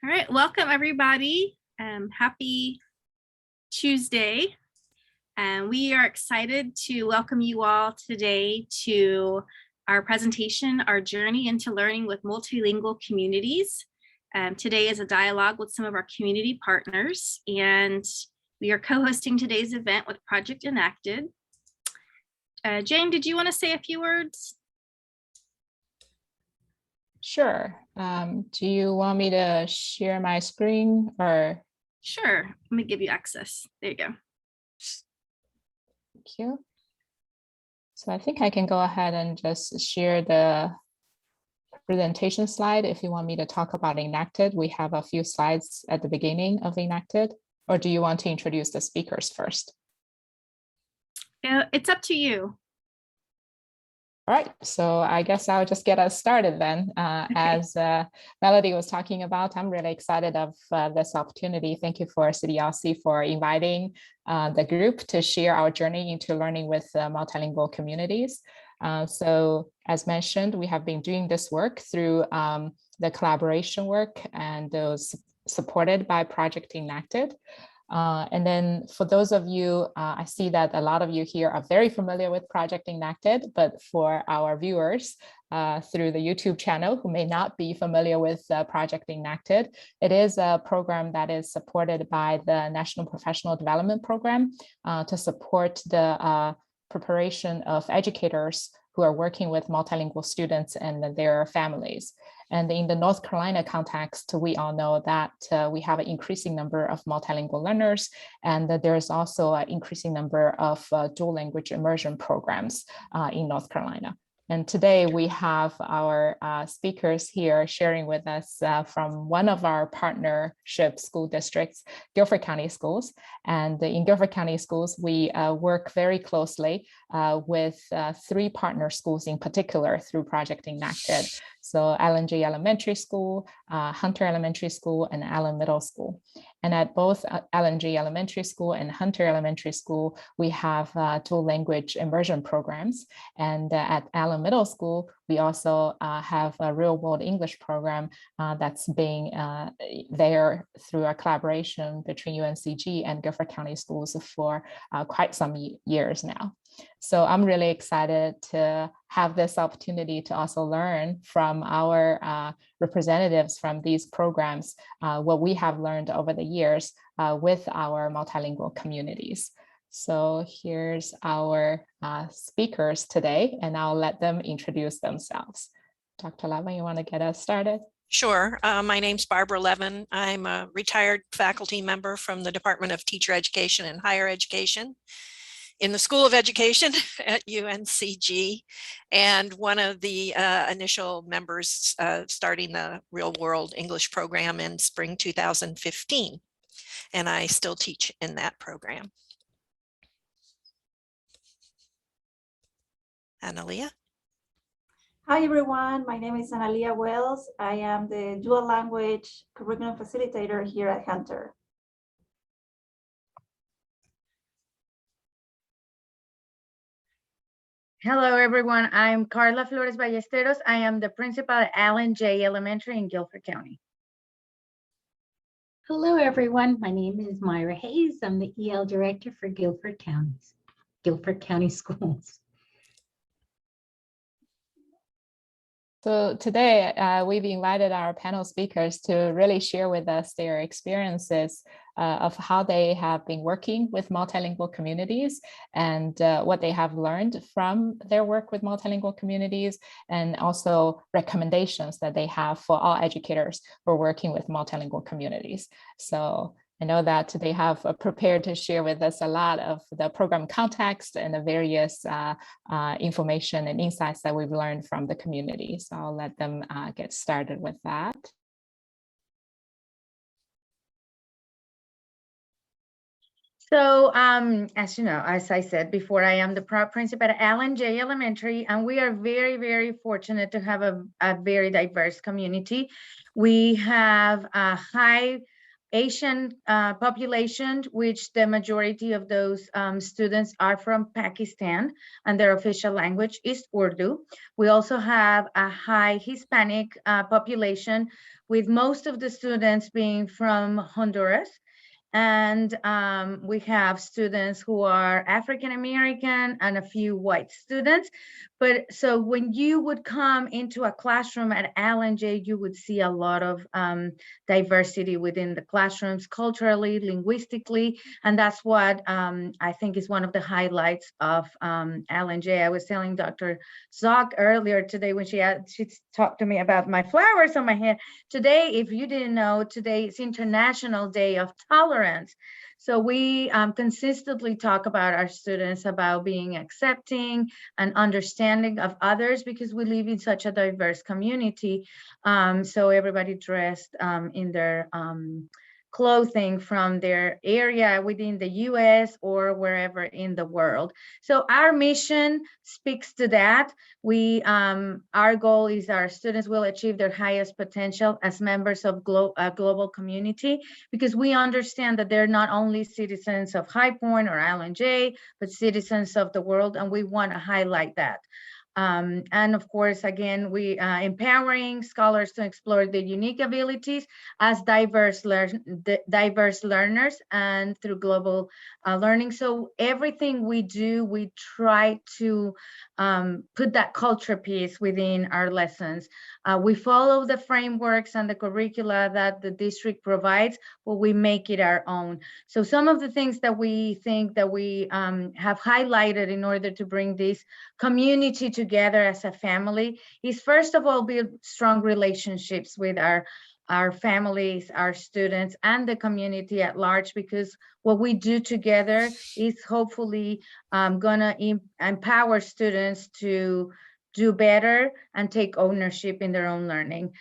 All right, welcome everybody. Happy Tuesday. And we are excited to welcome you all today to our presentation, Our Journey into Learning with Multilingual Communities. Today is a dialogue with some of our community partners, and we are co-hosting today's event with Project Enacted. Jane, did you want to say a few words? Sure. Do you want me to share my screen or? Sure, let me give you access. There you go. Thank you. So I think I can go ahead and just share the presentation slide. If you want me to talk about Enacted, we have a few slides at the beginning of Enacted, or do you want to introduce the speakers first? It's up to you. All right, so I guess I'll just get us started then. As Melody was talking about, I'm really excited of this opportunity. Thank you for CDLC for inviting the group to share our journey into learning with multilingual communities. So as mentioned, we have been doing this work through the collaboration work, and it was supported by Project Enacted. And then for those of you, I see that a lot of you here are very familiar with Project Enacted, but for our viewers through the YouTube channel who may not be familiar with Project Enacted, it is a program that is supported by the National Professional Development Program to support the preparation of educators who are working with multilingual students and their families. And in the North Carolina context, we all know that we have an increasing number of multilingual learners, and that there's also an increasing number of dual language immersion programs in North Carolina. And today we have our speakers here sharing with us from one of our partnership school districts, Guilford County Schools. And in Guilford County Schools, we work very closely with 3 partner schools in particular through Project Enacted. So Allen J. Elementary School, Hunter Elementary School, and Allen Middle School. And at both Allen J. Elementary School and Hunter Elementary School, we have dual language immersion programs. And at Allen Middle School, we also have a real world English program that's being there through a collaboration between UNCG and Guilford County Schools for quite some years now. So I'm really excited to have this opportunity to also learn from our representatives from these programs, what we have learned over the years with our multilingual communities. So here's our speakers today, and I'll let them introduce themselves. Dr. Levin, you want to get us started? Sure. My name's Barbara Levin. I'm a retired faculty member from the Department of Teacher Education and Higher Education in the School of Education at UNCG, and one of the initial members starting the Real World English program in spring 2015. And I still teach in that program. Analia? Hi everyone, my name is Analia Wells. I am the dual language curriculum facilitator here at Hunter. Hello, everyone. I'm Carla Flores Ballesteros. I am the principal at Allen J. Elementary in Guilford County. Hello, everyone. My name is Myra Hayes. I'm the EL director for Guilford County Schools. So today we've invited our panel speakers to really share with us their experiences of how they have been working with multilingual communities and what they have learned from their work with multilingual communities, and also recommendations that they have for all educators who are working with multilingual communities. So I know that they have prepared to share with us a lot of the program context and the various information and insights that we've learned from the community. So I'll let them get started with that. So as you know, as I said before, I am the proud principal at Allen J. Elementary, and we are very, very fortunate to have a very diverse community. We have a high Asian population, which the majority of those students are from Pakistan, and their official language is Urdu. We also have a high Hispanic population, with most of the students being from Honduras. And we have students who are African American and a few white students. But so when you would come into a classroom at Allen J, you would see a lot of diversity within the classrooms, culturally, linguistically, and that's what I think is one of the highlights of Allen J. I was telling Dr. Zock earlier today when she talked to me about my flowers on my hair. Today, if you didn't know, today is International Day of Tolerance. So we consistently talk about our students about being accepting and understanding of others, because we live in such a diverse community. So everybody dressed in their clothing from their area within the US or wherever in the world. So our mission speaks to that. Our goal is our students will achieve their highest potential as members of a global community, because we understand that they're not only citizens of High Point or Allen J, but citizens of the world, and we want to highlight that. And of course, again, we empowering scholars to explore their unique abilities as diverse learners and through global learning. So everything we do, we try to put that culture piece within our lessons. We follow the frameworks and the curricula that the district provides, but we make it our own. So some of the things that we think that we have highlighted in order to bring this community together as a family is, first of all, build strong relationships with our families, our students, and the community at large, because what we do together is hopefully gonna empower students to do better and take ownership in their own learning.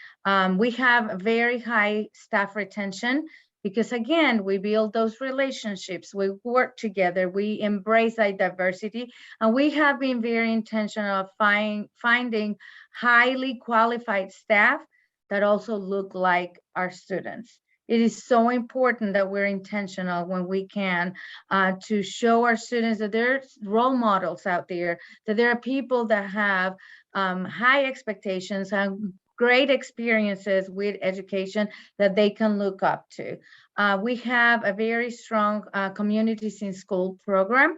We have very high staff retention, because again, we build those relationships, we work together, we embrace that diversity, and we have been very intentional of finding highly qualified staff that also look like our students. It is so important that we're intentional when we can to show our students that there's role models out there, that there are people that have high expectations and great experiences with education that they can look up to. We have a very strong Communities in School program,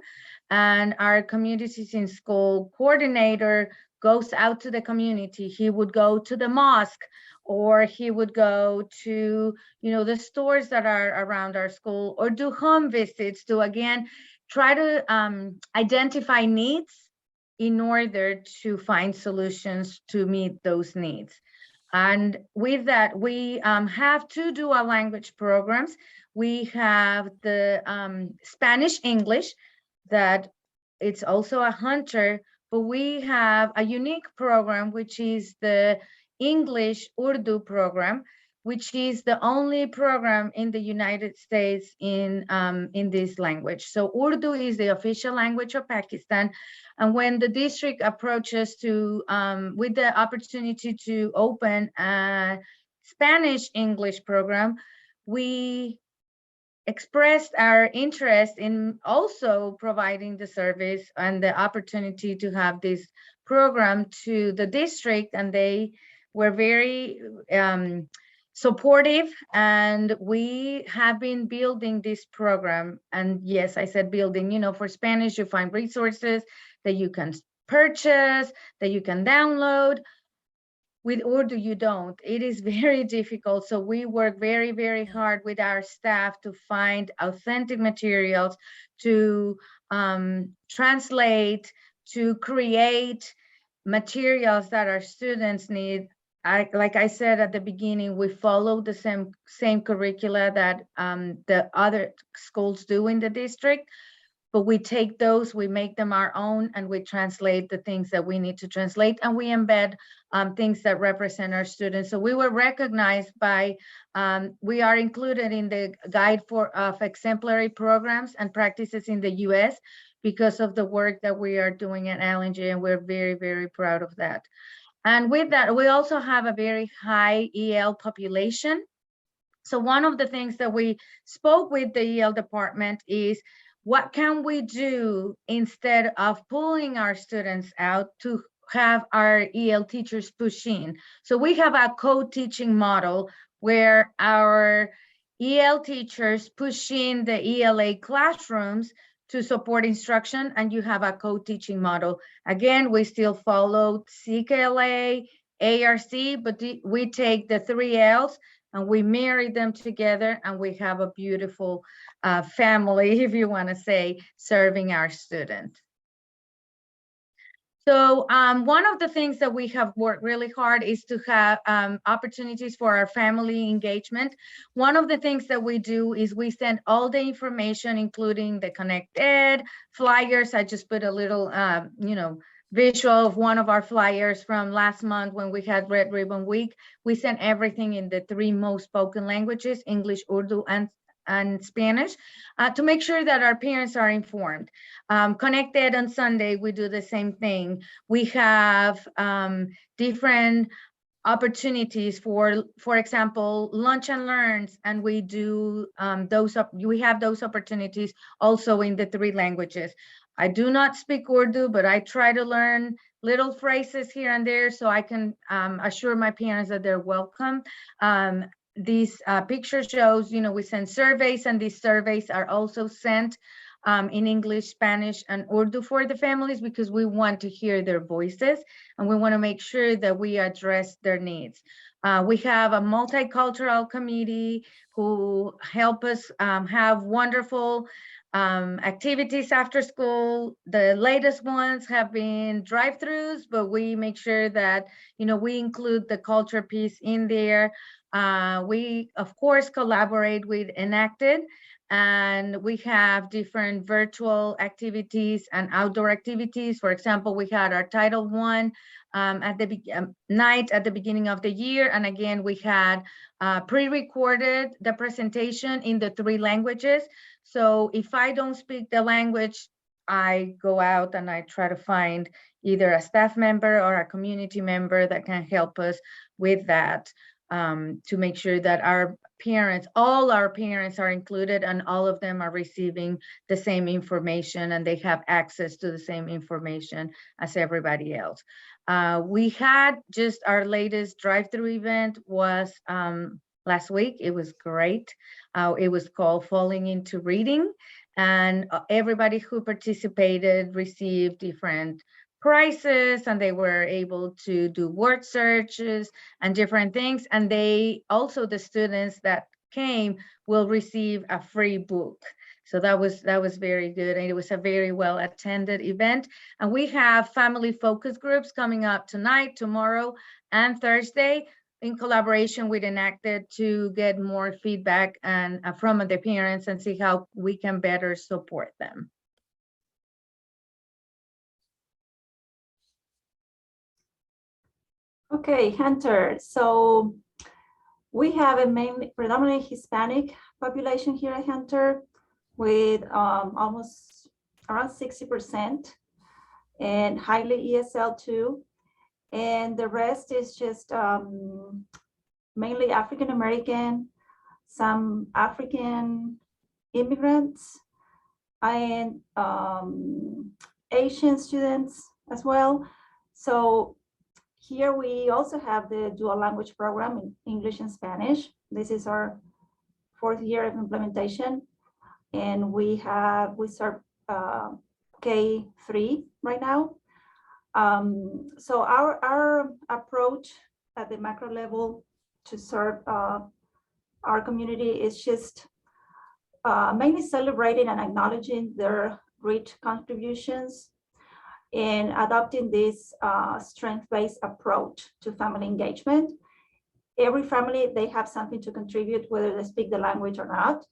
and our Communities in School coordinator goes out to the community. He would go to the mosque, or he would go to, the stores that are around our school, or do home visits to, again, try to identify needs in order to find solutions to meet those needs. And with that, we have two dual language programs. We have the Spanish English, that it's also a Hunter, but we have a unique program, which is the English Urdu program, which is the only program in the United States in this language. So Urdu is the official language of Pakistan. And when the district approaches to, with the opportunity to open a Spanish English program, we expressed our interest in also providing the service and the opportunity to have this program to the district, and they were very supportive, and we have been building this program. And yes, I said building, for Spanish, you find resources that you can purchase, that you can download. With Urdu, you don't. It is very difficult. So we work very, very hard with our staff to find authentic materials, to translate, to create materials that our students need. Like I said at the beginning, we follow the same curricula that the other schools do in the district, but we take those, we make them our own, and we translate the things that we need to translate, and we embed things that represent our students. So we were recognized by, we are included in the Guide of Exemplary Programs and Practices in the US because of the work that we are doing at Allen J, and we're very, very proud of that. And with that, we also have a very high EL population. So one of the things that we spoke with the EL department is, what can we do instead of pulling our students out to have our EL teachers push in? So we have a co-teaching model where our EL teachers push in the ELA classrooms to support instruction, and you have a co-teaching model. Again, we still follow CKLA, ARC, but we take the 3 Ls and we marry them together, and we have a beautiful family, if you want to say, serving our students. So one of the things that we have worked really hard is to have opportunities for our family engagement. One of the things that we do is we send all the information, including the Connect Ed flyers. I just put a little, visual of one of our flyers from last month when we had Red Ribbon Week. We sent everything in the 3 most spoken languages, English, Urdu, and Spanish, to make sure that our parents are informed. Connect Ed on Sunday, we do the same thing. We have different opportunities for example, lunch and learns, and we do we have those opportunities also in the 3 languages. I do not speak Urdu, but I try to learn little phrases here and there so I can assure my parents that they're welcome. These picture shows, we send surveys, and these surveys are also sent in English, Spanish, and Urdu for the families, because we want to hear their voices and we want to make sure that we address their needs. We have a multicultural committee who help us have wonderful activities after school. The latest ones have been drive-throughs, but we make sure that, we include the culture piece in there. We, of course, collaborate with Enacted, and we have different virtual activities and outdoor activities. For example, we had our Title I at the night at the beginning of the year. And again, we had pre-recorded the presentation in the 3 languages. So if I don't speak the language, I go out and I try to find either a staff member or a community member that can help us with that, to make sure that all our parents are included, and all of them are receiving the same information and they have access to the same information as everybody else. We had just our latest drive-through event was last week. It was great. It was called Falling into Reading, and everybody who participated received different prizes, and they were able to do word searches and different things. And they also, the students that came, will receive a free book. So that was very good, and it was a very well attended event. And we have family focus groups coming up tonight, tomorrow, and Thursday, in collaboration with Enacted, to get more feedback and from the parents and see how we can better support them. Okay, Hunter. So we have a predominantly Hispanic population here at Hunter, with almost around 60%, and highly ESL too. And the rest is just mainly African American, some African immigrants, and Asian students as well. So here we also have the dual language program in English and Spanish. This is our 4th year of implementation, and we serve K3 right now. So our approach at the macro level to serve our community is just mainly celebrating and acknowledging their rich contributions, and adopting this strength-based approach to family engagement. Every family, they have something to contribute, whether they speak the language or not.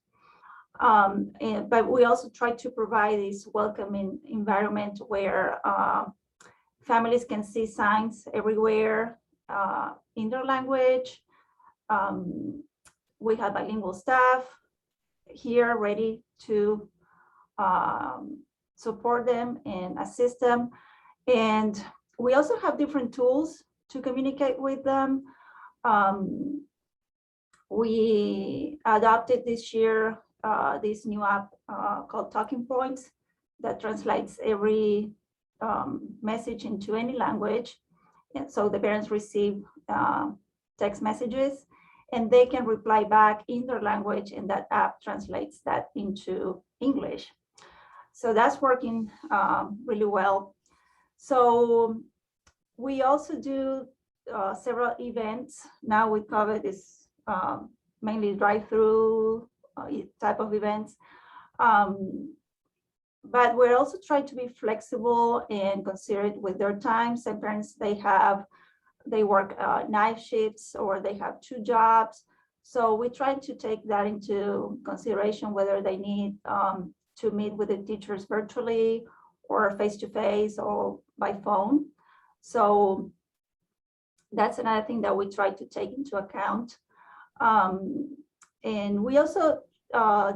But we also try to provide this welcoming environment where families can see signs everywhere in their language. We have bilingual staff here ready to support them and assist them. And we also have different tools to communicate with them. We adopted this year this new app called Talking Points that translates every message into any language. And so the parents receive text messages and they can reply back in their language, and that app translates that into English. So that's working really well. So we also do several events. Now with COVID, is mainly drive-through type of events. But we're also trying to be flexible and considerate with their time. Some parents, they work night shifts or they have 2 jobs. So we try to take that into consideration, whether they need to meet with the teachers virtually or face-to-face or by phone. So that's another thing that we try to take into account. And we also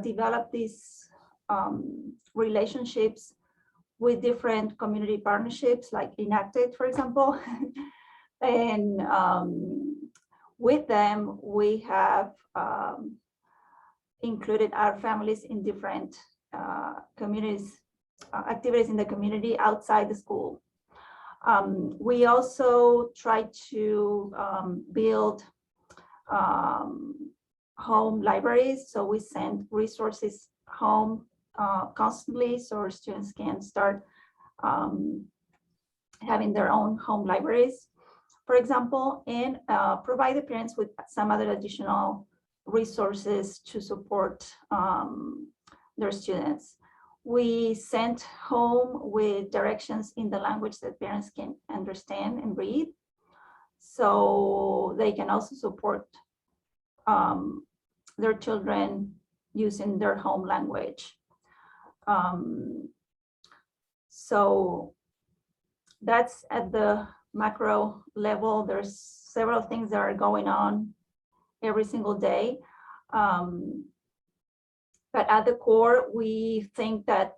develop these relationships with different community partnerships, like Enacted, for example. And with them, we have included our families in different communities, activities in the community outside the school. We also try to build home libraries. So we send resources home constantly, so our students can start having their own home libraries, for example, and provide the parents with some other additional resources to support their students. We sent home with directions in the language that parents can understand and read, so they can also support their children using their home language. So that's at the macro level. There's several things that are going on every single day. But at the core, we think that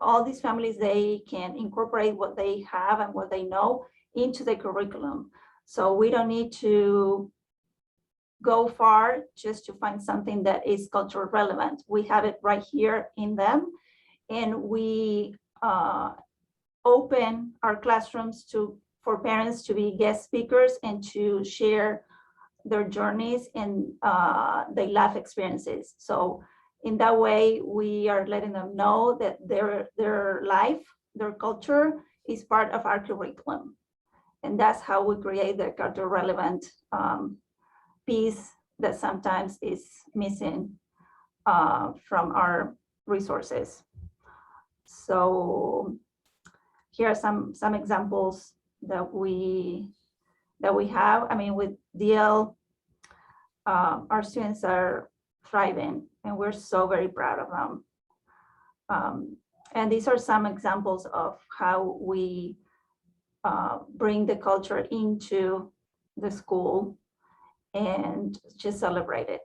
all these families, they can incorporate what they have and what they know into the curriculum. So we don't need to go far just to find something that is culturally relevant. We have it right here in them. And we open our classrooms for parents to be guest speakers and to share their journeys and their life experiences. So in that way, we are letting them know that their life, their culture is part of our curriculum. And that's how we create the cultural relevant piece that sometimes is missing from our resources. So here are some examples that we have. I mean, with DL, our students are thriving, and we're so very proud of them. And these are some examples of how we bring the culture into the school and just celebrate it.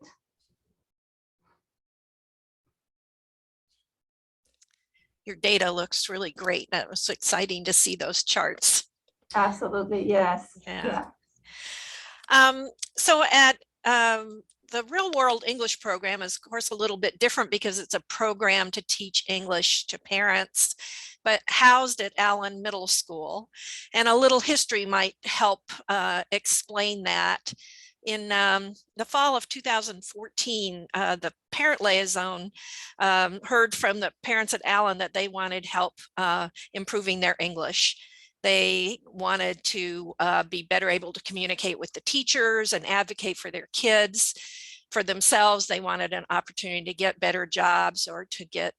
Your data looks really great. That was exciting to see those charts. Absolutely, yes. Yeah. So at the Real World English program is, of course, a little bit different because it's a program to teach English to parents, but housed at Allen Middle School. And a little history might help explain that. In the fall of 2014, the parent liaison heard from the parents at Allen that they wanted help improving their English. They wanted to be better able to communicate with the teachers and advocate for their kids. For themselves, they wanted an opportunity to get better jobs or to get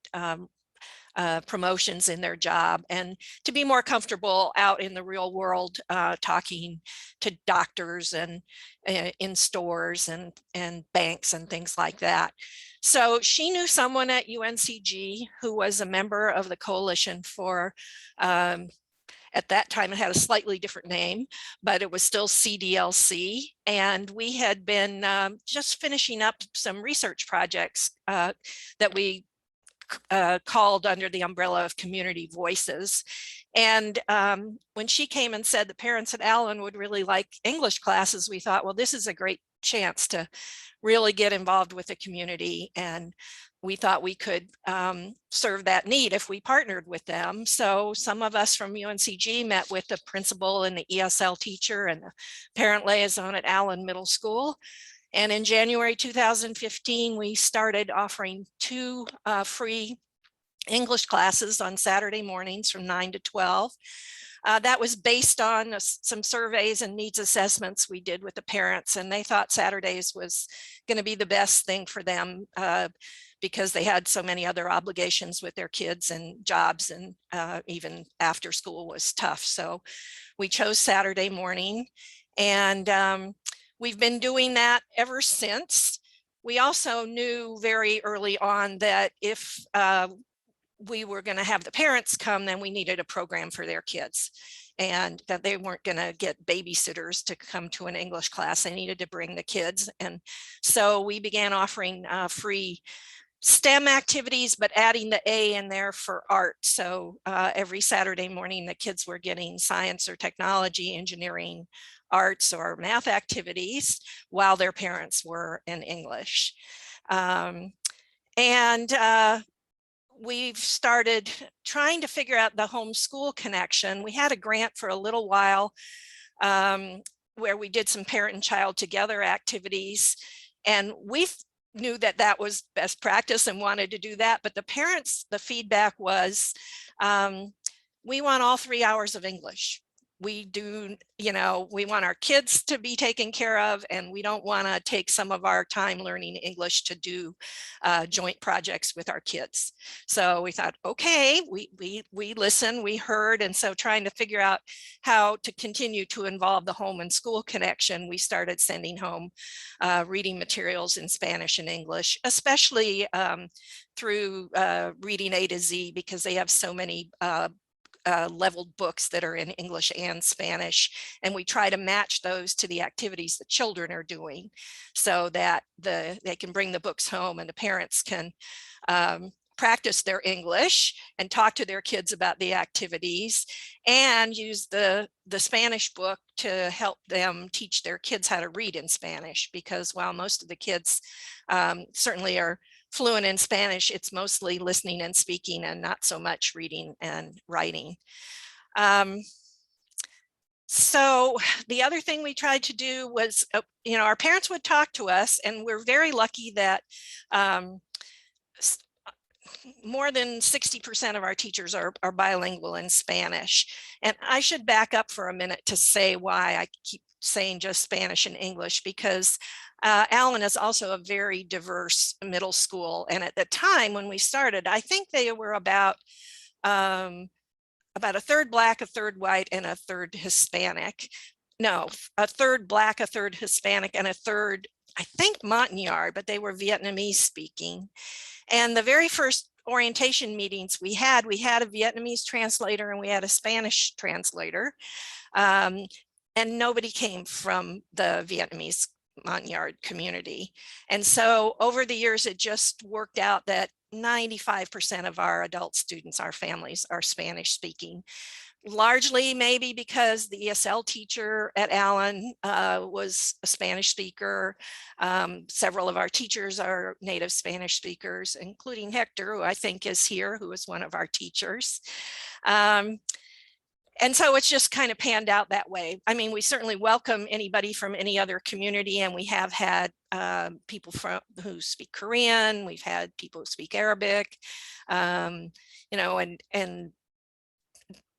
promotions in their job and to be more comfortable out in the real world, talking to doctors and in stores and banks and things like that. So she knew someone at UNCG who was a member of the coalition for, at that time it had a slightly different name, but it was still CDLC. And we had been just finishing up some research projects that we called under the umbrella of Community Voices. And when she came and said the parents at Allen would really like English classes, we thought, well, this is a great chance to really get involved with the community, and we thought we could serve that need if we partnered with them. So some of us from UNCG met with the principal and the ESL teacher and the parent liaison at Allen Middle School. And in January 2015, we started offering 2 free English classes on Saturday mornings from 9 to 12. That was based on some surveys and needs assessments we did with the parents, and they thought Saturdays was going to be the best thing for them because they had so many other obligations with their kids and jobs, and even after school was tough. So we chose Saturday morning, and we've been doing that ever since. We also knew very early on that if we were going to have the parents come, then we needed a program for their kids, and that they weren't going to get babysitters to come to an English class. They needed to bring the kids. And so we began offering free STEM activities, but adding the A in there for art. So every Saturday morning, the kids were getting science or technology, engineering, arts, or math activities while their parents were in English. We've started trying to figure out the homeschool connection. We had a grant for a little while where we did some parent and child together activities, and we knew that that was best practice and wanted to do that. But the parents, the feedback was, we want all 3 hours of English. We do, we want our kids to be taken care of, and we don't want to take some of our time learning English to do joint projects with our kids. So we thought, okay, we listened, we heard, and so trying to figure out how to continue to involve the home and school connection, we started sending home reading materials in Spanish and English, especially through Reading A to Z, because they have so many leveled books that are in English and Spanish, and we try to match those to the activities the children are doing, so that they can bring the books home and the parents can practice their English and talk to their kids about the activities, and use the Spanish book to help them teach their kids how to read in Spanish, because while most of the kids certainly are fluent in Spanish, it's mostly listening and speaking and not so much reading and writing. So the other thing we tried to do was, our parents would talk to us, and we're very lucky that more than 60% of our teachers are bilingual in Spanish. And I should back up for a minute to say why I keep saying just Spanish and English, because Allen is also a very diverse middle school. And at the time when we started, I think they were about a third Black, a third white, and a third Hispanic. No, a third Black, a third Hispanic, and a third, I think, Montagnard, but they were Vietnamese speaking. And the very first orientation meetings we had a Vietnamese translator and we had a Spanish translator. And nobody came from the Vietnamese Montagnard community. And so over the years, it just worked out that 95% of our adult students, our families, are Spanish speaking. Largely maybe because the ESL teacher at Allen was a Spanish speaker. Several of our teachers are native Spanish speakers, including Hector, who I think is here, who is one of our teachers. And so it's just kind of panned out that way. I mean, we certainly welcome anybody from any other community, and we have had people who speak Korean. We've had people who speak Arabic,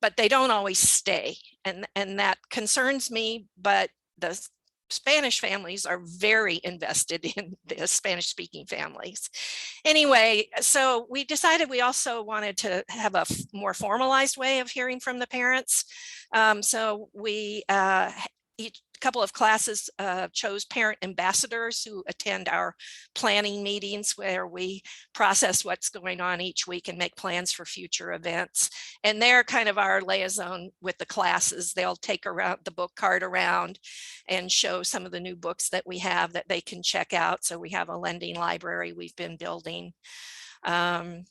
but they don't always stay, and that concerns me. But the Spanish families are very invested in the Spanish-speaking families. Anyway, so we decided we also wanted to have a more formalized way of hearing from the parents. So we each couple of classes chose parent ambassadors who attend our planning meetings, where we process what's going on each week and make plans for future events. And they're kind of our liaison with the classes. They'll take around the book card around and show some of the new books that we have that they can check out. So we have a lending library we've been building. And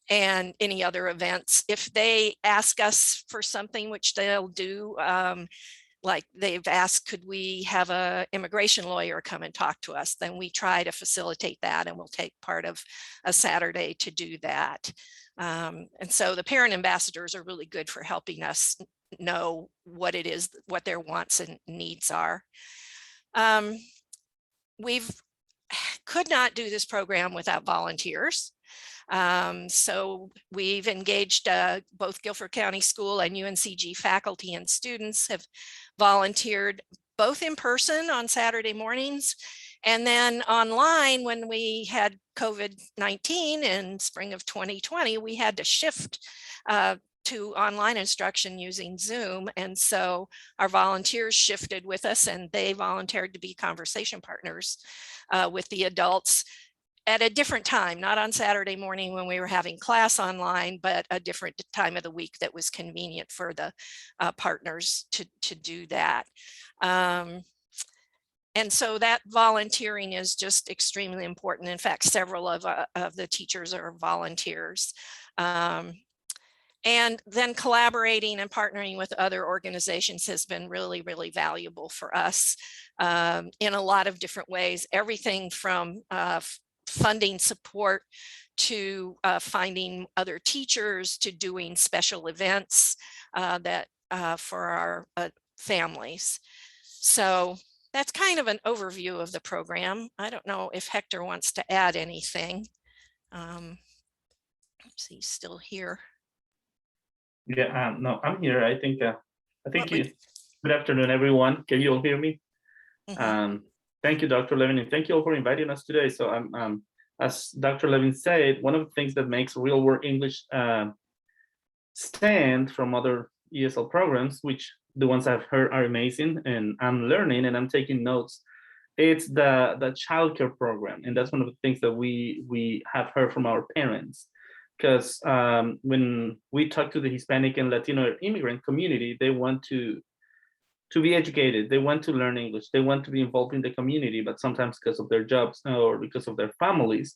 any other events. If they ask us for something, which they'll do, like they've asked, could we have an immigration lawyer come and talk to us? Then we try to facilitate that, and we'll take part of a Saturday to do that. And so the parent ambassadors are really good for helping us know what it is, what their wants and needs are. We've could not do this program without volunteers. So we've engaged both Guilford County School and UNCG faculty and students have volunteered both in person on Saturday mornings, and then online when we had COVID-19 in spring of 2020, we had to shift to online instruction using Zoom. And so our volunteers shifted with us, and they volunteered to be conversation partners with the adults at a different time, not on Saturday morning when we were having class online, but a different time of the week that was convenient for the partners to do that. And so that volunteering is just extremely important. In fact, several of the teachers are volunteers. And then collaborating and partnering with other organizations has been really, really valuable for us in a lot of different ways. Everything from funding support to finding other teachers to doing special events that for our families. So that's kind of an overview of the program. I don't know if Hector wants to add anything. He's still here. Yeah, no, I'm here. I think we... good afternoon, everyone. Can you all hear me? Mm-hmm. Thank you, Dr. Levin, and thank you all for inviting us today. So as Dr. Levin said, one of the things that makes real world English stand from other ESL programs, which the ones I've heard are amazing, and I'm learning and I'm taking notes. It's the childcare program, and that's one of the things that we have heard from our parents. Because when we talk to the Hispanic and Latino immigrant community, they want to be educated. They want to learn English. They want to be involved in the community, but sometimes because of their jobs or because of their families'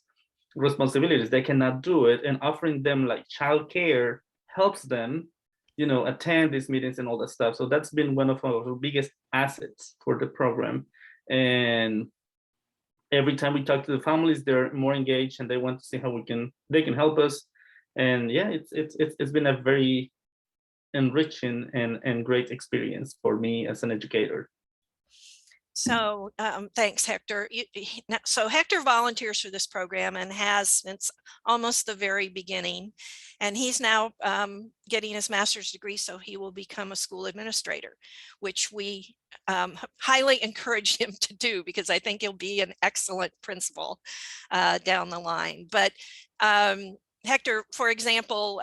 responsibilities, they cannot do it. And offering them like childcare helps them, attend these meetings and all that stuff. So that's been one of our biggest assets for the program. And every time we talk to the families, they're more engaged and they want to see how they can help us. And yeah, it's been a very enriching and great experience for me as an educator. So thanks, Hector. So Hector volunteers for this program and has since almost the very beginning. And he's now getting his master's degree, so he will become a school administrator, which we highly encourage him to do, because I think he'll be an excellent principal down the line. But Hector, for example,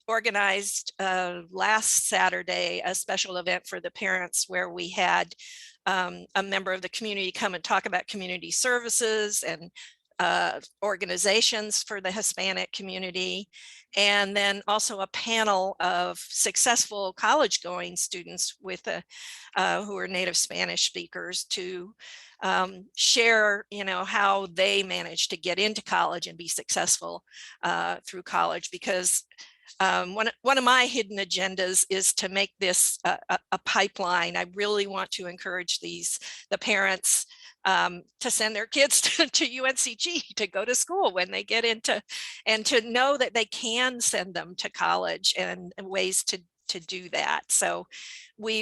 organized last Saturday a special event for the parents where we had a member of the community come and talk about community services and organizations for the Hispanic community, and then also a panel of successful college-going students with who are native Spanish speakers to share, how they managed to get into college and be successul through college. Because one of my hidden agendas is to make this a pipeline. I really want to encourage the parents to send their kids to UNCG to go to school when they get into, and to know that they can send them to college, and ways to do that. So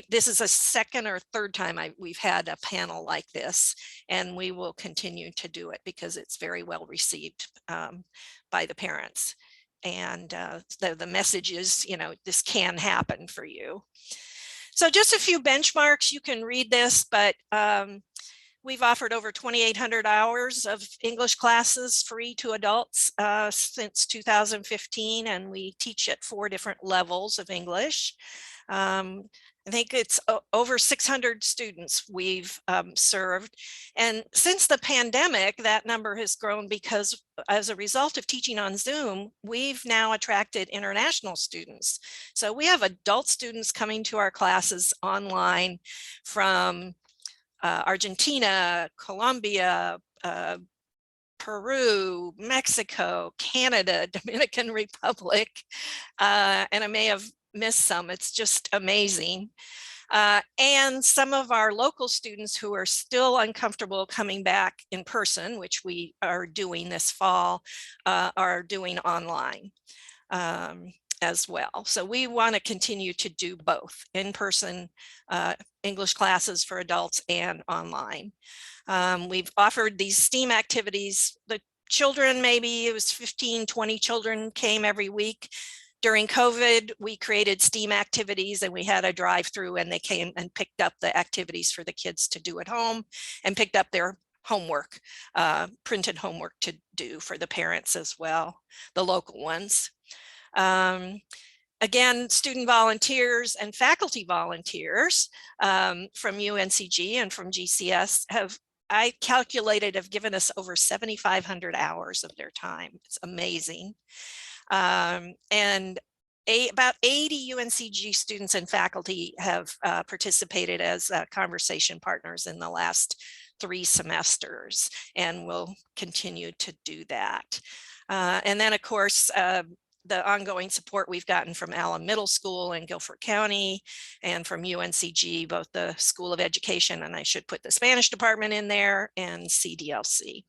this is a second or third time we've had a panel like this, and we will continue to do it because it's very well received by the parents. And the message is, this can happen for you. So just a few benchmarks, you can read this, but we've offered over 2,800 hours of English classes free to adults since 2015, and we teach at 4 different levels of English. I think it's over 600 students we've served. And since the pandemic, that number has grown because as a result of teaching on Zoom, we've now attracted international students. So we have adult students coming to our classes online from Argentina, Colombia, Peru, Mexico, Canada, Dominican Republic, and I may have missed some. It's just amazing. And some of our local students who are still uncomfortable coming back in person, which we are doing this fall, are doing online as well. So we want to continue to do both in-person English classes for adults and online. We've offered these STEAM activities. The children, maybe it was 15, 20 children came every week. During COVID, we created STEAM activities and we had a drive-through, and they came and picked up the activities for the kids to do at home and picked up their homework, printed homework to do for the parents as well, the local ones. Again, student volunteers and faculty volunteers from UNCG and from GCS I calculated, have given us over 7,500 hours of their time. It's amazing. And about 80 UNCG students and faculty have participated as conversation partners in the last 3 semesters, and will continue to do that. And then, of course, the ongoing support we've gotten from Allen Middle School in Guilford County and from UNCG, both the School of Education, and I should put the Spanish department in there, and CDLC.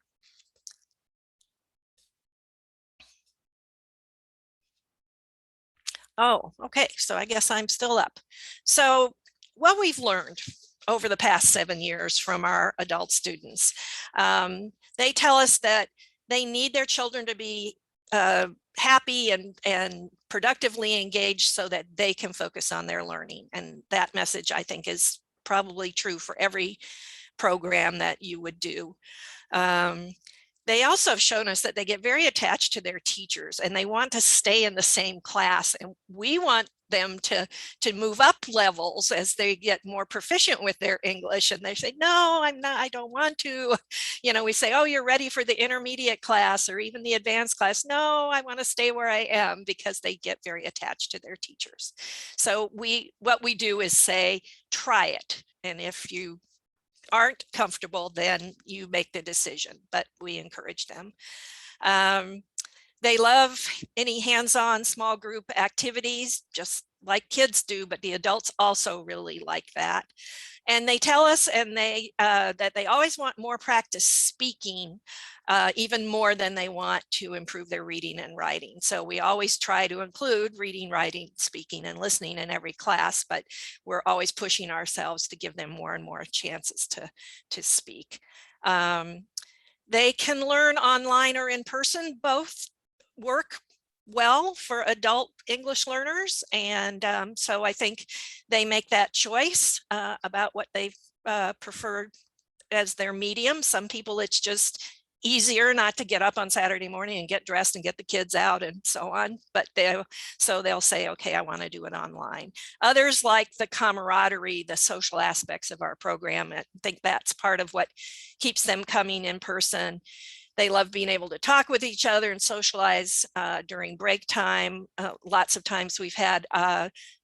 Oh, okay, so I guess I'm still up. So what we've learned over the past 7 years from our adult students, they tell us that they need their children to be happy and productively engaged so that they can focus on their learning. And that message, I think, is probably true for every program that you would do. They also have shown us that they get very attached to their teachers and they want to stay in the same class. And we want them to move up levels as they get more proficient with their English. And they say, no, I'm not, I don't want to. You know, we say, oh, you're ready for the intermediate class or even the advanced class. No, I want to stay where I am, because they get very attached to their teachers. So what we do is say, try it. And if you aren't comfortable, then you make the decision, but we encourage them. They love any hands-on small group activities, just like kids do, but the adults also really like that. And they tell us that they always want more practice speaking, even more than they want to improve their reading and writing. So we always try to include reading, writing, speaking, and listening in every class, but we're always pushing ourselves to give them more and more chances to speak. They can learn online or in person. Both work well for adult English learners. And so I think they make that choice about what they prefer as their medium. Some people, it's just easier not to get up on Saturday morning and get dressed and get the kids out and so on. But they'll say, okay, I want to do it online. Others like the camaraderie, the social aspects of our program. I think that's part of what keeps them coming in person. They love being able to talk with each other and socialize during break time. Lots of times we've had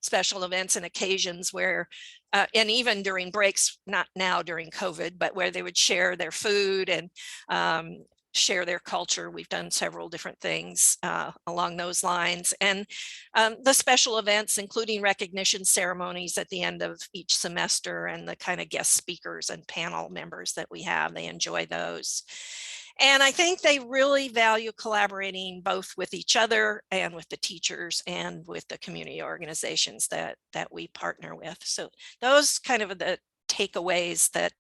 special events and occasions where, and even during breaks, not now during COVID, but where they would share their food and share their culture. We've done several different things along those lines. And the special events, including recognition ceremonies at the end of each semester, and the kind of guest speakers and panel members that we have, they enjoy those. And I think they really value collaborating both with each other and with the teachers and with the community organizations that we partner with. So those kind of are the takeaways that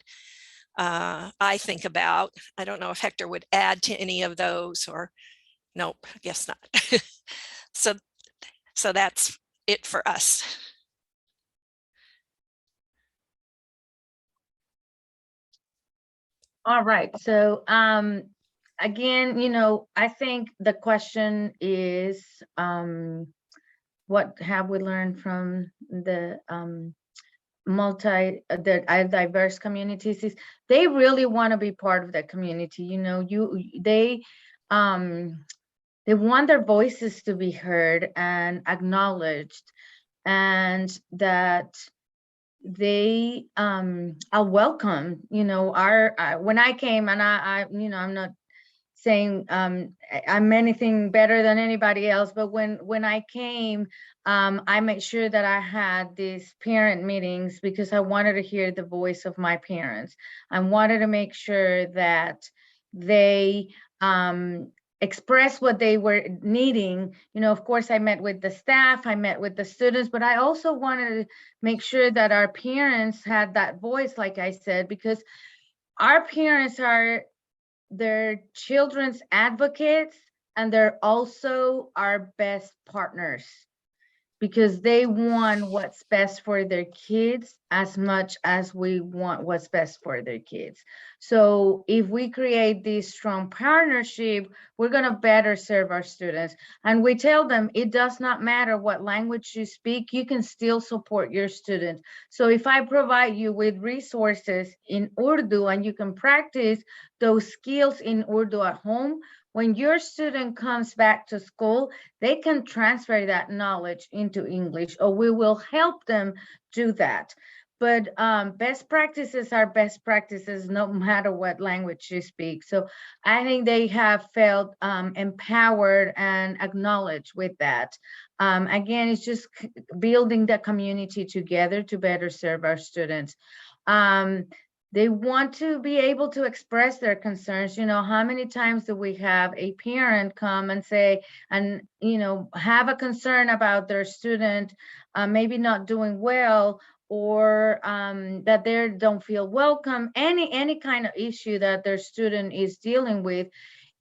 I think about. I don't know if Hector would add to any of those, or nope, I guess not. So that's it for us. All right. So again, you know, I think the question is, what have we learned from the diverse communities? Is they really want to be part of the community. You know, they want their voices to be heard and acknowledged, and that they are welcome. You know, when I came, and I you know, I'm not saying I'm anything better than anybody else, but when I came, I made sure that I had these parent meetings because I wanted to hear the voice of my parents. I wanted to make sure that they express what they were needing. You know, of course, I met with the staff, I met with the students, but I also wanted to make sure that our parents had that voice, like I said, because our parents are their children's advocates, and they're also our best partners, because they want what's best for their kids as much as we want what's best for their kids. So if we create this strong partnership, we're going to better serve our students. And we tell them it does not matter what language you speak, you can still support your students. So if I provide you with resources in Urdu and you can practice those skills in Urdu at home, when your student comes back to school, they can transfer that knowledge into English, or we will help them do that. But best practices are best practices no matter what language you speak. So I think they have felt empowered and acknowledged with that. Again, it's just building the community together to better serve our students. They want to be able to express their concerns. You know, how many times do we have a parent come and say, and, you know, have a concern about their student maybe not doing well, or that they don't feel welcome, any kind of issue that their student is dealing with.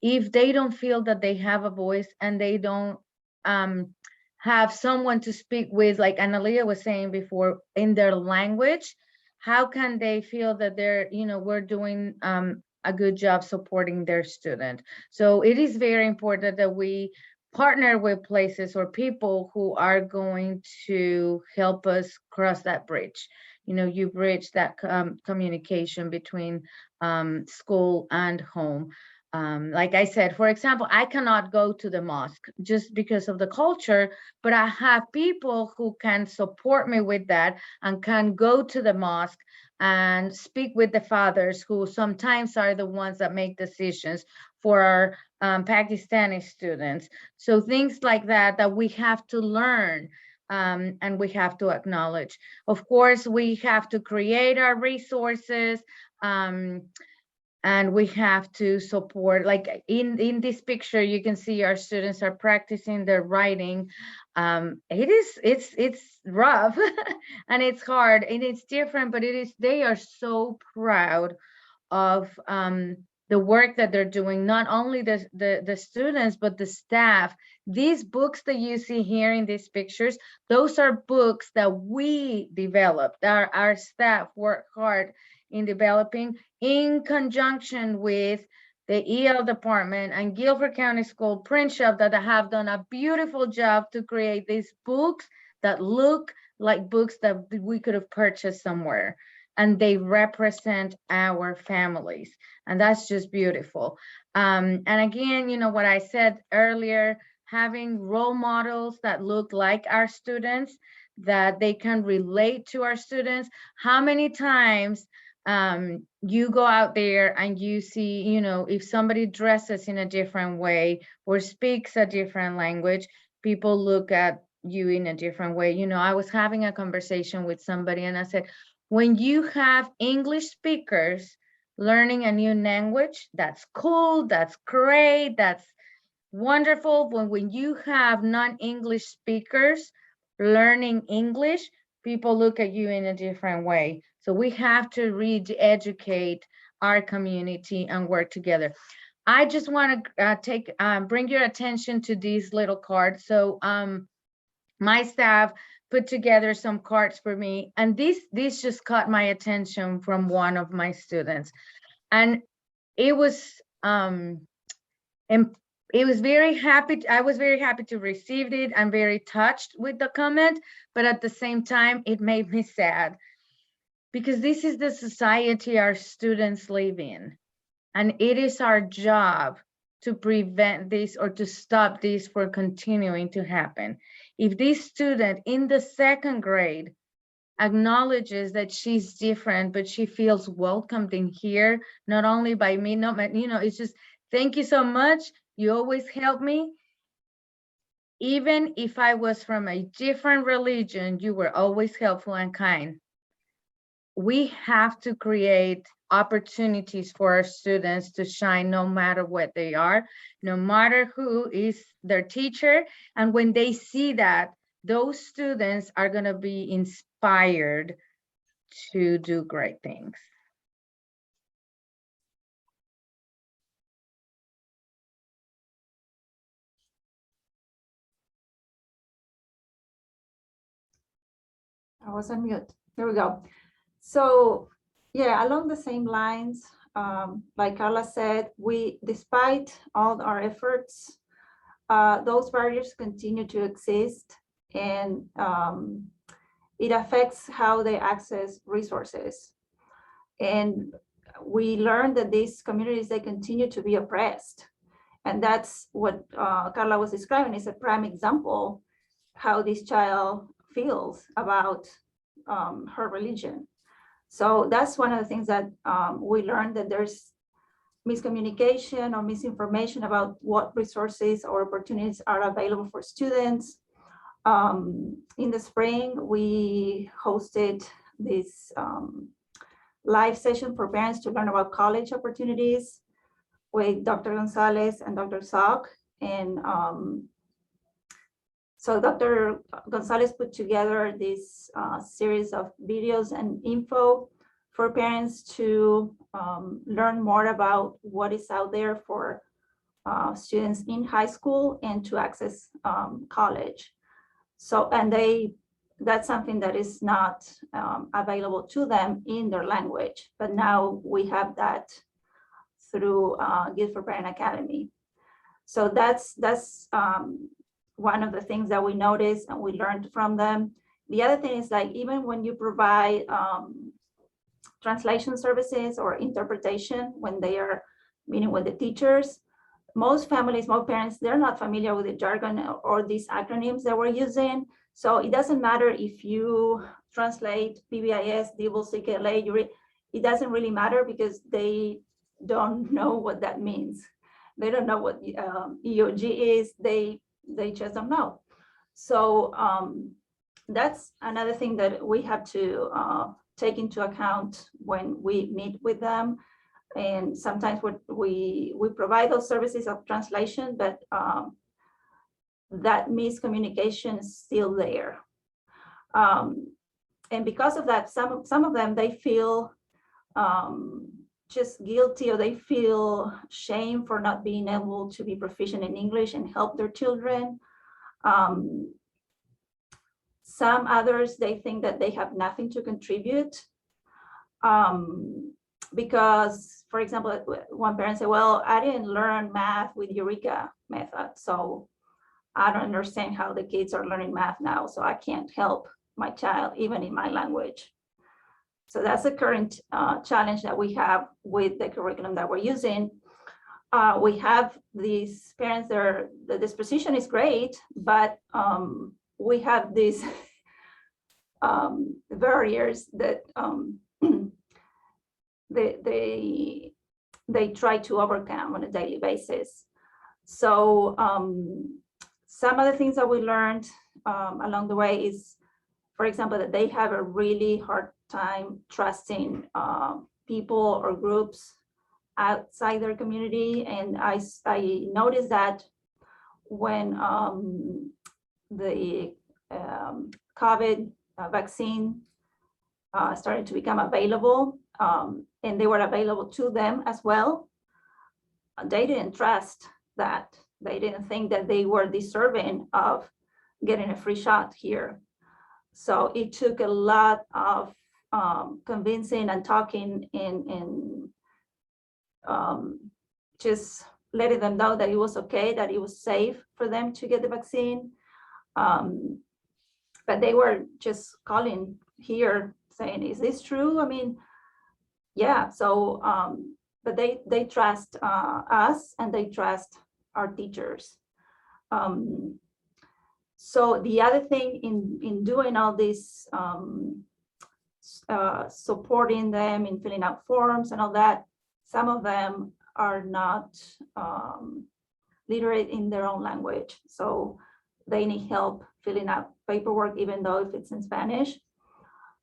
If they don't feel that they have a voice and they don't have someone to speak with, like Analia was saying before, in their language, how can they feel that they're, you know, we're doing a good job supporting their student? So it is very important that we partner with places or people who are going to help us cross that bridge. You know, you bridge that communication between school and home. Like I said, for example, I cannot go to the mosque just because of the culture, but I have people who can support me with that and can go to the mosque and speak with the fathers, who sometimes are the ones that make decisions for our Pakistani students. So things like that, that we have to learn and we have to acknowledge. Of course, we have to create our resources. And we have to support, like in this picture, you can see our students are practicing their writing. It's rough and it's hard and it's different, but they are so proud of the work that they're doing, not only the students, but the staff. These books that you see here in these pictures, those are books that we developed. Our staff worked hard in developing in conjunction with the EL department and Guilford County School print shop, that have done a beautiful job to create these books that look like books that we could have purchased somewhere. And they represent our families. And that's just beautiful. And again, you know, what I said earlier, having role models that look like our students, that they can relate to our students. How many times you go out there and you see, you know, if somebody dresses in a different way or speaks a different language, people look at you in a different way. You know, I was having a conversation with somebody and I said, when you have English speakers learning a new language, that's cool, that's great, that's wonderful. But when you have non-English speakers learning English, people look at you in a different way. So we have to re-educate our community and work together. I just want to bring your attention to these little cards. So my staff put together some cards for me, and this just caught my attention from one of my students, and it was very happy. I was very happy to receive it. I'm very touched with the comment, but at the same time, it made me sad, because this is the society our students live in, and it is our job to prevent this or to stop this from continuing to happen. If this student in the second grade acknowledges that she's different, but she feels welcomed in here, not only by me, not, you know, it's just, thank you so much, you always help me. even if I was from a different religion, you were always helpful and kind. We have to create opportunities for our students to shine no matter what they are, no matter who is their teacher. And when they see that, those students are going to be inspired to do great things. I was on mute. There we go. So yeah, along the same lines, like Carla said, despite all our efforts, those barriers continue to exist, and it affects how they access resources. And we learned that these communities, they continue to be oppressed. And that's what Carla was describing, is a prime example how this child feels about her religion. So that's one of the things that we learned, that there's miscommunication or misinformation about what resources or opportunities are available for students. In the spring, we hosted this live session for parents to learn about college opportunities with Dr. Gonzalez and Dr. Salk. And so Dr. Gonzalez put together this series of videos and info for parents to learn more about what is out there for students in high school and to access college. So, and that's something that is not available to them in their language, but now we have that through Gift for Parent Academy. So that's one of the things that we noticed and we learned from them. The other thing is, like, even when you provide translation services or interpretation when they are meeting with the teachers, most families, most parents, they're not familiar with the jargon or these acronyms that we're using. So it doesn't matter if you translate PBIS, DIBELS, CKLA, it doesn't really matter, because they don't know what that means. They don't know what EOG is. They just don't know. So that's another thing that we have to take into account when we meet with them. And sometimes we provide those services of translation, but that miscommunication is still there. And because of that, some of them, they feel just guilty, or they feel shame for not being able to be proficient in English and help their children. Some others, they think that they have nothing to contribute. Because, for example, one parent said, well, I didn't learn math with Eureka method, so I don't understand how the kids are learning math now, so I can't help my child even in my language. So that's the current challenge that we have with the curriculum that we're using. We have these parents, the disposition is great, but we have these barriers that they try to overcome on a daily basis. So some of the things that we learned along the way is, for example, that they have a really hard time trusting people or groups outside their community. And I noticed that when the COVID vaccine started to become available, and they were available to them as well, they didn't trust that. They didn't think that they were deserving of getting a free shot here. So it took a lot of convincing and talking and just letting them know that it was okay, that it was safe for them to get the vaccine. But they were just calling here saying, is this true? I mean, yeah. So, but they trust us, and they trust our teachers. So the other thing in doing all this, supporting them in filling out forms and all that, some of them are not literate in their own language. So they need help filling out paperwork, even though if it's in Spanish.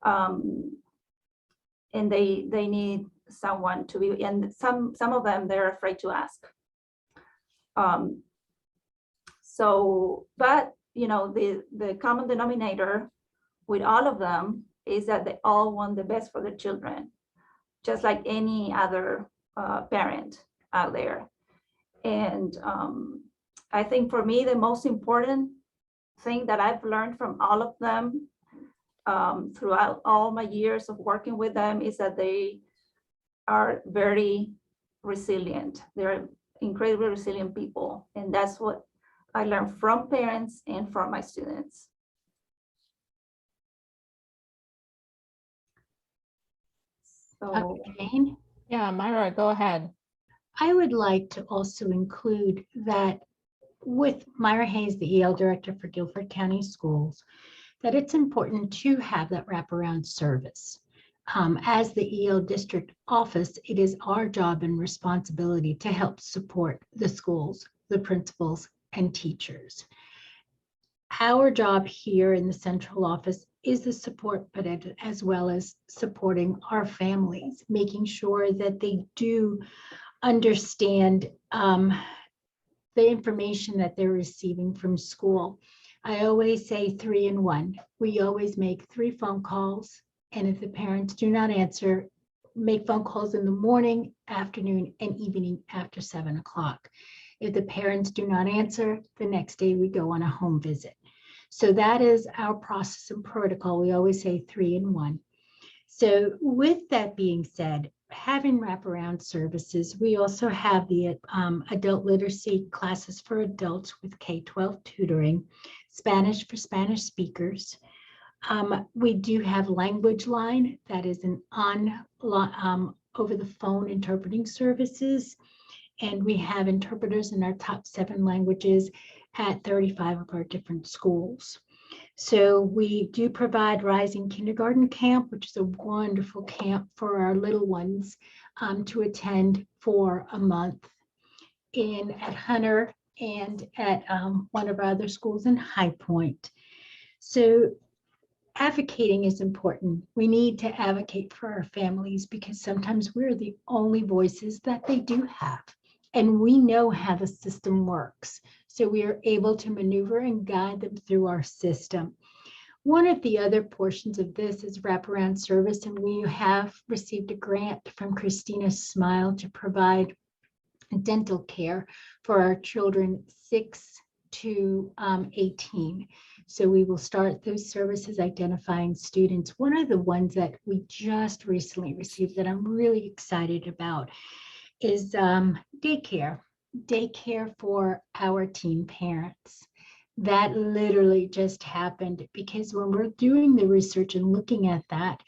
And they need someone to be, and some of them, they're afraid to ask. So, but the common denominator with all of them is that they all want the best for their children, just like any other parent out there. And I think for me, the most important thing that I've learned from all of them throughout all my years of working with them is that they are very resilient. They're incredibly resilient people. And that's what I learned from parents and from my students. So, Dr. Jane? Yeah, Myra, go ahead. I would like to also include that with Myra Hayes, the EL Director for Guilford County Schools, that it's important to have that wraparound service. As the EL District Office, it is our job and responsibility to help support the schools, the principals, and teachers. Our job here in the central office is the support, but as well as supporting our families, making sure that they do understand the information that they're receiving from school. I always say 3 in 1. We always make 3 phone calls, and if the parents do not answer, make phone calls in the morning, afternoon, and evening after 7 o'clock. If the parents do not answer, the next day we go on a home visit. So that is our process and protocol. We always say 3 in 1. So with that being said, having wraparound services, we also have the adult literacy classes for adults with K-12 tutoring, Spanish for Spanish speakers. We do have Language Line, that is an over the phone interpreting services. And we have interpreters in our top 7 languages at 35 of our different schools. So we do provide Rising Kindergarten Camp, which is a wonderful camp for our little ones to attend for a month at Hunter and at one of our other schools in High Point. So advocating is important. We need to advocate for our families because sometimes we're the only voices that they do have. And we know how the system works. So we are able to maneuver and guide them through our system. One of the other portions of this is wraparound service, and we have received a grant from Christina Smile to provide dental care for our children 6 to 18. So we will start those services identifying students. One of the ones that we just recently received that I'm really excited about is daycare for our teen parents. That literally just happened because when we're doing the research and looking at that,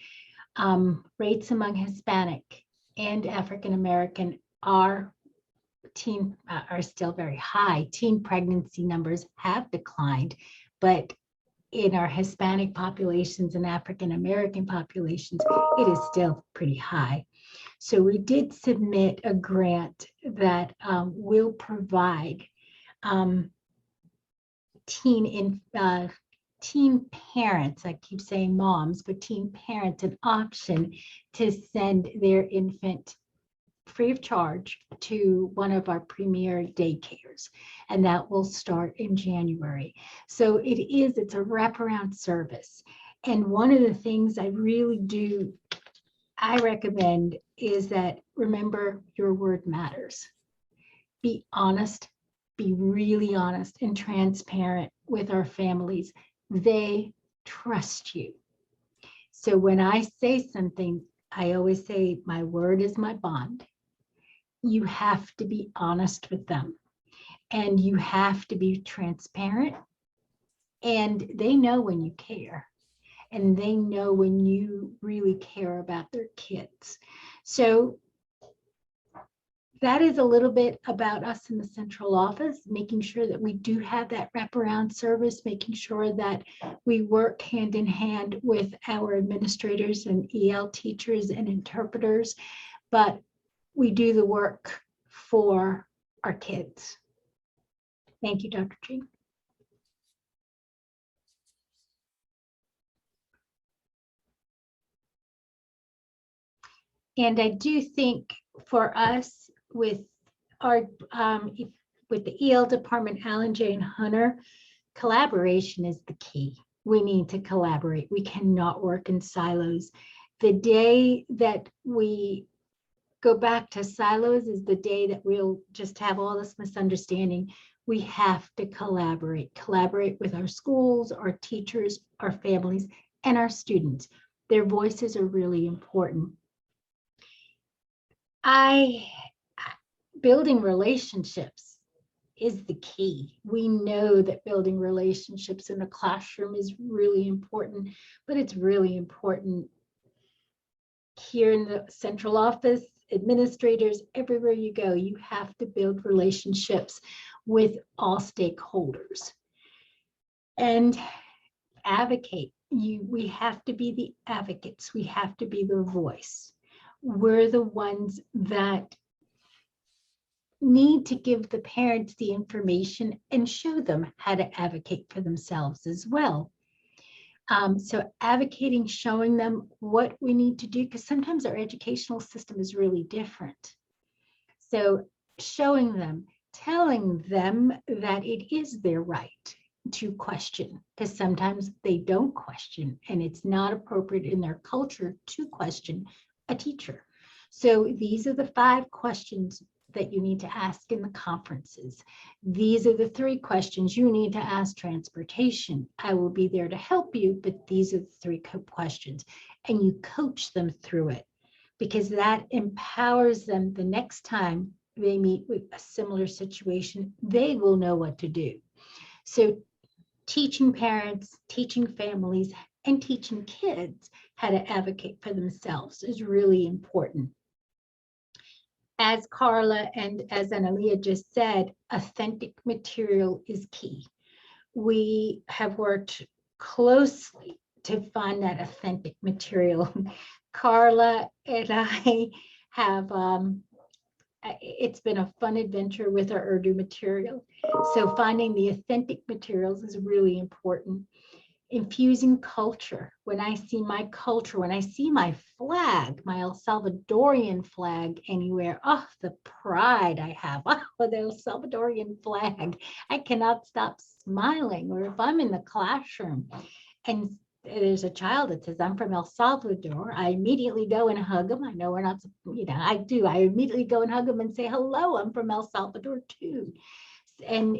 rates among Hispanic and African American are still very high. Teen pregnancy numbers have declined, but in our Hispanic populations and African American populations, it is still pretty high. So we did submit a grant that will provide teen parents, I keep saying moms, but teen parents an option to send their infant free of charge to one of our premier daycares, and that will start in January. So it's a wraparound service. And one of the things I recommend is that remember your word matters. Be honest, be really honest and transparent with our families. They trust you. So when I say something, I always say my word is my bond. You have to be honest with them and you have to be transparent, and they know when you care. And they know when you really care about their kids. So that is a little bit about us in the central office, making sure that we do have that wraparound service, making sure that we work hand in hand with our administrators and EL teachers and interpreters, but we do the work for our kids. Thank you, Dr. G. And I do think for us with our, with the EL department, Alan, Jane, Hunter, collaboration is the key. We need to collaborate. We cannot work in silos. The day that we go back to silos is the day that we'll just have all this misunderstanding. We have to collaborate with our schools, our teachers, our families, and our students. Their voices are really important. Building relationships is the key. We know that building relationships in a classroom is really important, but it's really important here in the central office, administrators, everywhere you go, you have to build relationships with all stakeholders and advocate. We have to be the advocates. We have to be the voice. We're the ones that need to give the parents the information and show them how to advocate for themselves as well. So advocating, showing them what we need to do, because sometimes our educational system is really different. So showing them, telling them that it is their right to question, because sometimes they don't question, and it's not appropriate in their culture to question a teacher. So these are the 5 questions that you need to ask in the conferences. These are the 3 questions you need to ask transportation. I will be there to help you, but these are the 3 questions. And you coach them through it, because that empowers them the next time they meet with a similar situation, they will know what to do. So teaching parents, teaching families, and teaching kids how to advocate for themselves is really important. As Carla and as Analia just said, authentic material is key. We have worked closely to find that authentic material. Carla and I have, it's been a fun adventure with our Urdu material. So finding the authentic materials is really important. Infusing culture. When I see my culture, when I see my flag, my El Salvadorian flag anywhere, oh, the pride I have, oh, the El Salvadorian flag. I cannot stop smiling. Or if I'm in the classroom and there's a child that says, I'm from El Salvador, I immediately go and hug them. I know we're not, I do. I immediately go and hug them and say, hello, I'm from El Salvador too. And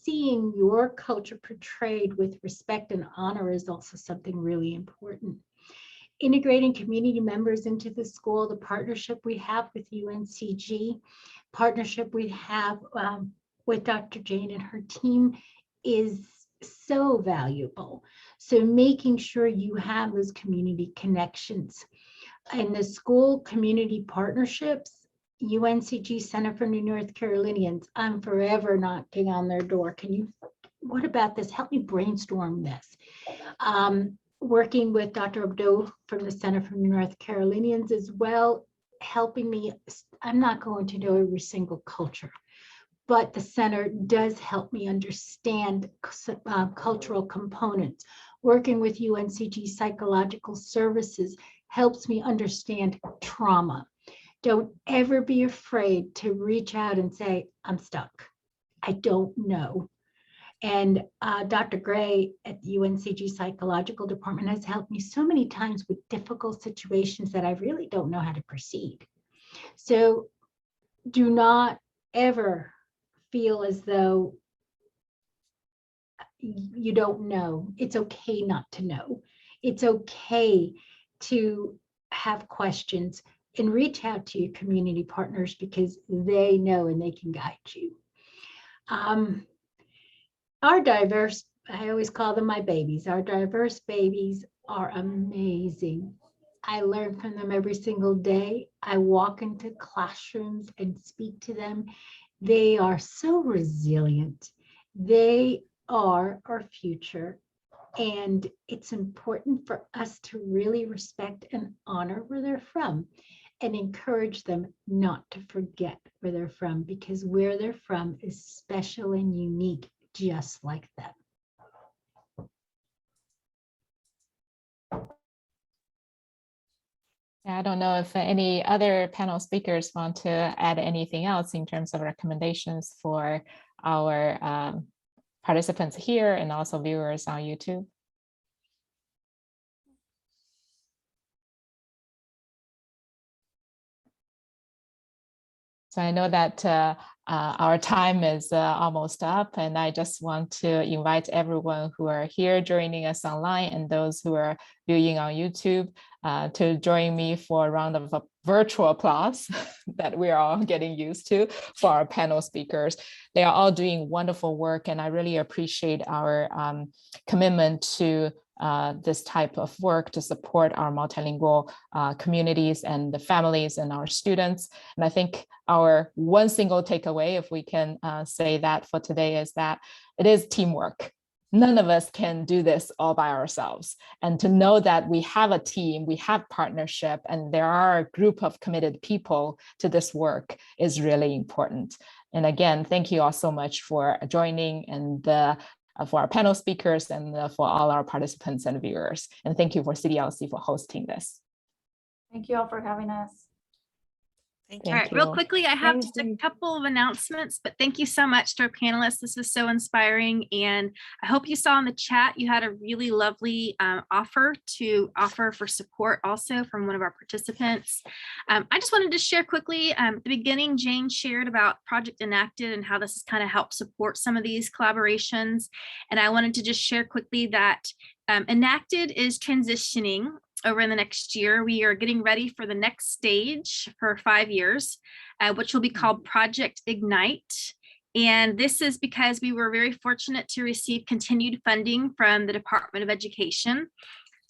seeing your culture portrayed with respect and honor is also something really important. Integrating community members into the school, the partnership we have with UNCG, partnership we have with Dr. Jane and her team is so valuable. So making sure you have those community connections. And the school community partnerships, UNCG Center for New North Carolinians, I'm forever knocking on their door. Can you, what about this? Help me brainstorm this. Working with Dr. Abdo from the Center for New North Carolinians as well, helping me. I'm not going to know every single culture, but the center does help me understand cultural components. Working with UNCG Psychological Services helps me understand trauma. Don't ever be afraid to reach out and say, I'm stuck. I don't know. And Dr. Gray at the UNCG Psychological Department has helped me so many times with difficult situations that I really don't know how to proceed. So do not ever feel as though you don't know. It's okay not to know. It's okay to have questions and reach out to your community partners because they know and they can guide you. Our diverse, I always call them my babies. Our diverse babies are amazing. I learn from them every single day. I walk into classrooms and speak to them. They are so resilient. They are our future. And it's important for us to really respect and honor where they're from and encourage them not to forget where they're from, because where they're from is special and unique, just like them. I don't know if any other panel speakers want to add anything else in terms of recommendations for our participants here and also viewers on YouTube. So I know that our time is almost up, and I just want to invite everyone who are here joining us online and those who are viewing on YouTube to join me for a round of virtual applause that we are all getting used to for our panel speakers. They are all doing wonderful work, and I really appreciate our commitment to this type of work to support our multilingual communities and the families and our students. And I think our one single takeaway, if we can say that for today, is that it is teamwork. None of us can do this all by ourselves. And to know that we have a team, we have partnership, and there are a group of committed people to this work is really important. And again, thank you all so much for joining, and for our panel speakers, and for all our participants and viewers. And thank you for CDLC for hosting this. Thank you all for having us. Thank All you. right, real quickly, I have Thank just a you. couple of announcements, but thank you so much to our panelists. This was so inspiring. And I hope you saw in the chat, you had a really lovely offer for support also from one of our participants. I just wanted to share quickly, at the beginning, Jane shared about Project Enacted and how this has kind of helped support some of these collaborations. And I wanted to just share quickly that Enacted is transitioning over in the next year. We are getting ready for the next stage for 5 years, which will be called Project Ignite. And this is because we were very fortunate to receive continued funding from the Department of Education.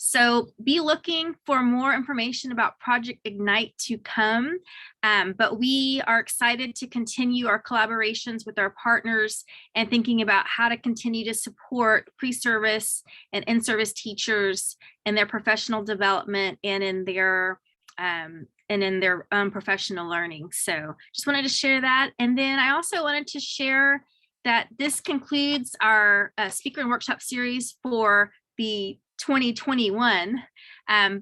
So be looking for more information about Project Ignite to come. But we are excited to continue our collaborations with our partners and thinking about how to continue to support pre-service and in-service teachers in their professional development and in their professional learning. So just wanted to share that. And then I also wanted to share that this concludes our speaker and workshop series for the 2021,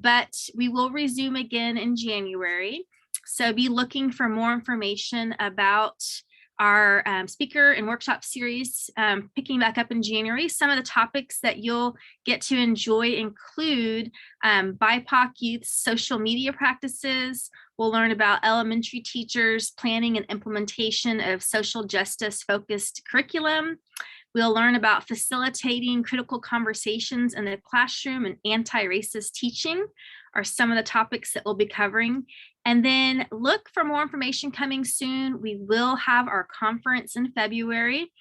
but we will resume again in January. So be looking for more information about our speaker and workshop series picking back up in January. Some of the topics that you'll get to enjoy include BIPOC youth's social media practices. We'll learn about elementary teachers planning and implementation of social justice focused curriculum. We'll learn about facilitating critical conversations in the classroom, and anti-racist teaching are some of the topics that we'll be covering. And then look for more information coming soon. We will have our conference in February,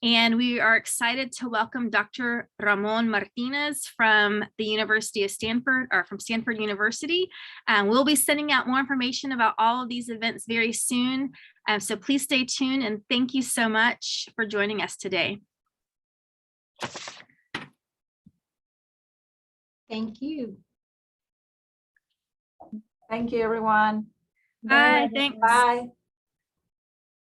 and we are excited to welcome Dr. Ramon Martinez from the University of Stanford, or from Stanford University. We'll be sending out more information about all of these events very soon. So please stay tuned, and thank you so much for joining us today. Thank you. Thank you, everyone. Bye, thanks. Bye.